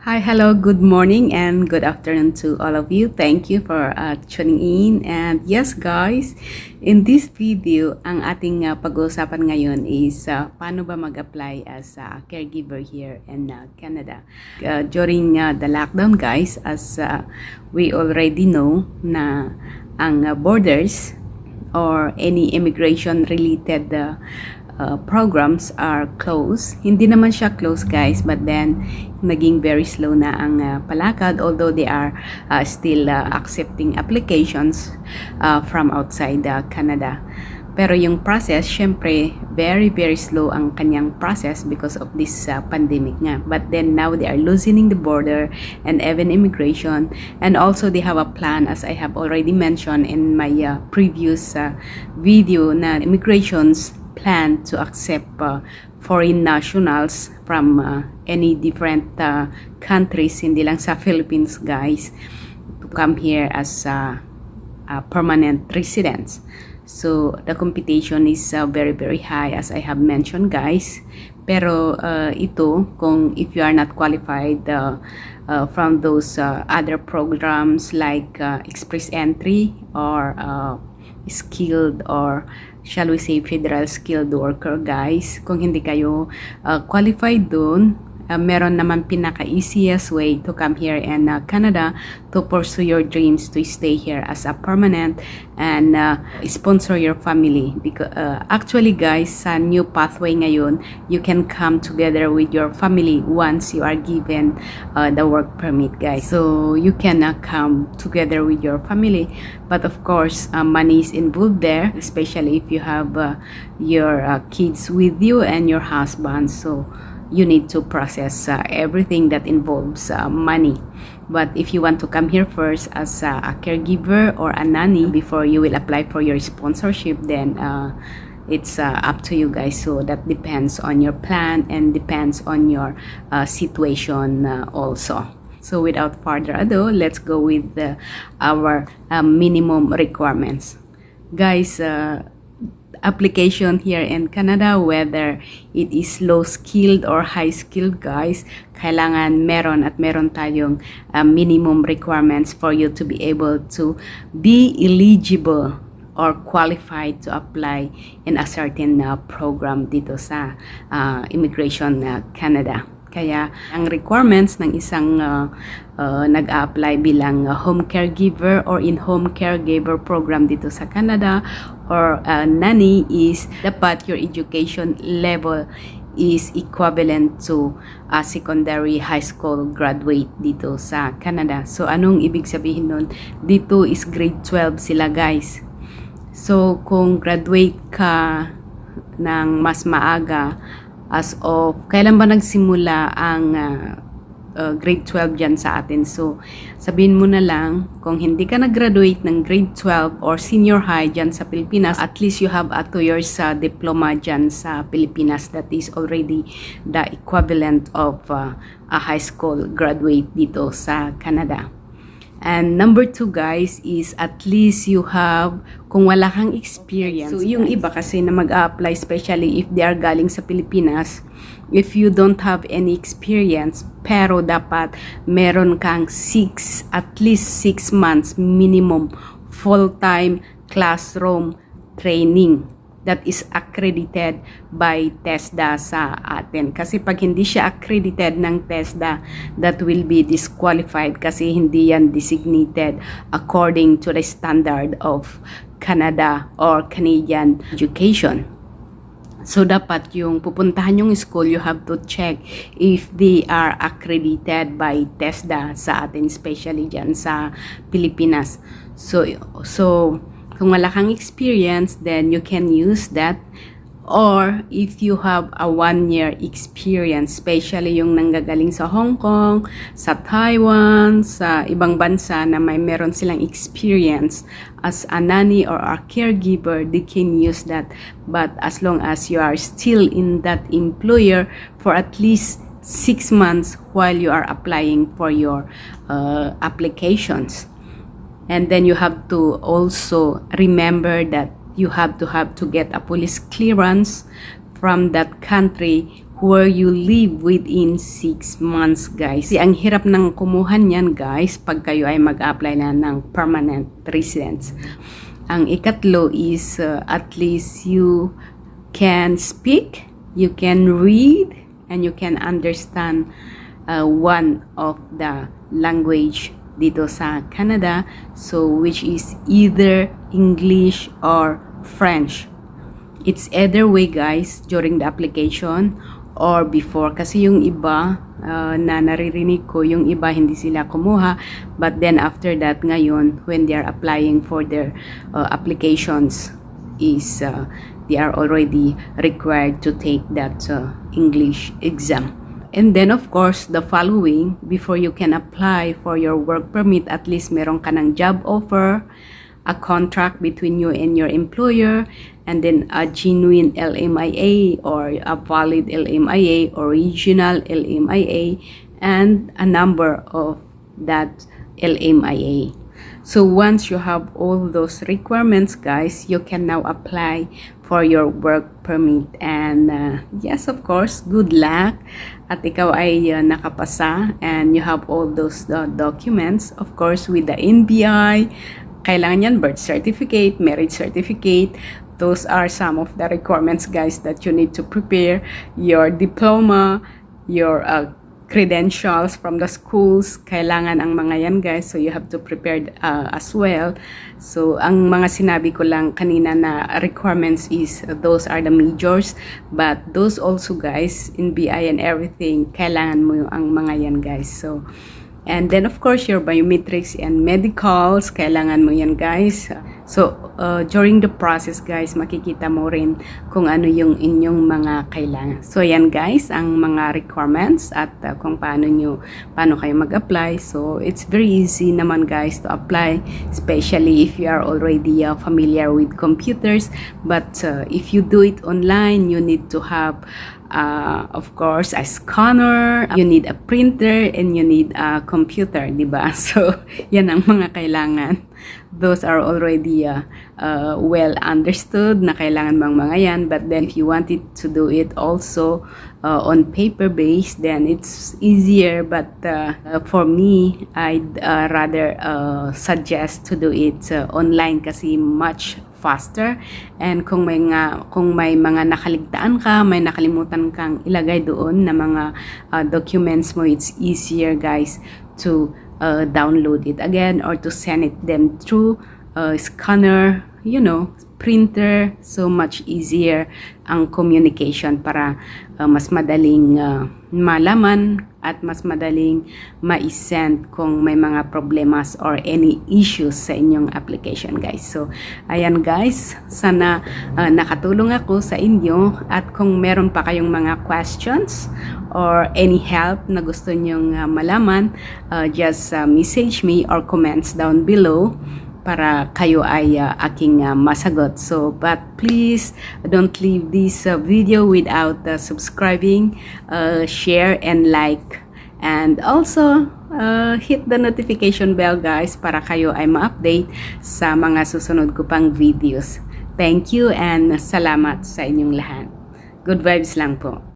Hi, hello, good morning and good afternoon to all of you. Thank you for tuning in. And yes guys, in this video, ang ating pag-uusapan ngayon is paano ba mag-apply as a caregiver here in Canada. During the lockdown guys, as we already know na ang borders or any immigration related programs are closed. Hindi naman siya closed guys, but then naging very slow na ang palakad, although they are still accepting applications from outside Canada. Pero yung process, syempre, very slow ang kanyang process because of this pandemic nga. But then now they are loosening the border and even immigration, and also they have a plan, as I have already mentioned in my previous video, na immigrations plan to accept foreign nationals from any different countries, hindi lang sa Philippines guys, to come here as permanent residents. So the competition is very high, as I have mentioned guys. Pero ito, kung if you are not qualified from those other programs like express entry or skilled, or shall we say federal skilled worker guys, kung hindi kayo qualified dun, meron naman pinaka-easiest way to come here in Canada to pursue your dreams to stay here as a permanent and sponsor your family. Because actually guys, sa new pathway ngayon, you can come together with your family once you are given the work permit guys. So you can come together with your family, but of course money is involved there, especially if you have your kids with you and your husband. So you need to process everything that involves money. But if you want to come here first as a caregiver or a nanny before you will apply for your sponsorship, then it's up to you guys. So that depends on your plan and depends on your situation also. So without further ado, let's go with our minimum requirements. Guys, application here in Canada, whether it is low skilled or high skilled guys, kailangan meron tayong minimum requirements for you to be able to be eligible or qualified to apply in a certain program dito sa Immigration Canada. Kaya ang requirements ng isang nag-a-apply bilang home caregiver or in-home caregiver program dito sa Canada or nanny is dapat your education level is equivalent to a secondary high school graduate dito sa Canada. So anong ibig sabihin nun? Dito is grade 12 sila guys. So kung graduate ka ng mas maaga, as of, kailan ba nagsimula ang grade 12 dyan sa atin? So, sabihin mo na lang, kung hindi ka nag-graduate ng grade 12 or senior high dyan sa Pilipinas, at least you have a 2 years diploma dyan sa Pilipinas. That is already the equivalent of a high school graduate dito sa Canada. And number 2 guys is at least you have, kung wala kang experience. So yung iba kasi na mag-a-apply, especially if they are galing sa Pilipinas, if you don't have any experience, pero dapat meron kang at least 6 months minimum full-time classroom training that is accredited by TESDA sa atin. Kasi pag hindi siya accredited ng TESDA, that will be disqualified kasi hindi yan designated according to the standard of Canada or Canadian education. So dapat yung pupuntahan yung school, you have to check if they are accredited by TESDA sa atin, especially dyan sa Pilipinas. So kung wala kang experience, then you can use that. Or if you have a 1-year experience, especially yung nanggagaling sa Hong Kong, sa Taiwan, sa ibang bansa na meron silang experience as a nanny or a caregiver, they can use that. But as long as you are still in that employer for at least 6 months while you are applying for your applications. And then you have to also remember that you have to get a police clearance from that country where you live within 6 months, guys. Kasi ang hirap ng kumuha niyan, guys, pag kayo ay mag-apply na ng permanent residence. Ang ikatlo is at least you can speak, you can read, and you can understand one of the language dito sa Canada, so which is either English or French. It's either way, guys, during the application or before, kasi yung iba na naririnig ko, yung iba hindi sila kumuha, but then after that ngayon when they are applying for their applications is they are already required to take that English exam. And then of course the following, before you can apply for your work permit, at least meron ka ng job offer, a contract between you and your employer, and then a genuine LMIA or a valid LMIA, original LMIA, and a number of that LMIA. So once you have all those requirements, guys, you can now apply for your work permit. And yes, of course, good luck at ikaw ay nakapasa and you have all those documents. Of course, with the NBI, kailangan yan, birth certificate, marriage certificate. Those are some of the requirements, guys, that you need to prepare. Your diploma, your credentials from the schools, kailangan ang mga yan, guys. So you have to prepare as well. So ang mga sinabi ko lang kanina na requirements is those are the majors. But those also, guys, in BI and everything, kailangan mo ang mga yan, guys. So and then of course your biometrics and medicals, kailangan mo yan, guys. So during the process, guys, makikita mo rin kung ano yung inyong mga kailangan. So yan, guys, ang mga requirements at kung paano kayo mag-apply. So it's very easy naman, guys, to apply, especially if you are already familiar with computers. But if you do it online, you need to have of course a scanner, you need a printer, and you need a computer, diba? So yan ang mga kailangan. Those are already well understood na kailangan mga yan. But then if you wanted to do it also on paper base, then it's easier. But for me, I'd rather suggest to do it online kasi much faster. And kung may mga nakaligtaan ka, may nakalimutan kang ilagay doon na mga documents mo, it's easier, guys, to download it again or to send it them through scanner, printer. So much easier ang communication para mas madaling malaman at mas madaling ma-send kung may mga problemas or any issues sa inyong application, guys. So ayan, guys, sana nakatulong ako sa inyo, at kung meron pa kayong mga questions or any help na gusto nyong malaman, just message me or comments down below para kayo ay aking masagot. So but please don't leave this video without subscribing, share and like, and also hit the notification bell, guys, para kayo ay ma-update sa mga susunod ko pang videos. Thank you and salamat sa inyong lahat. Good vibes lang po.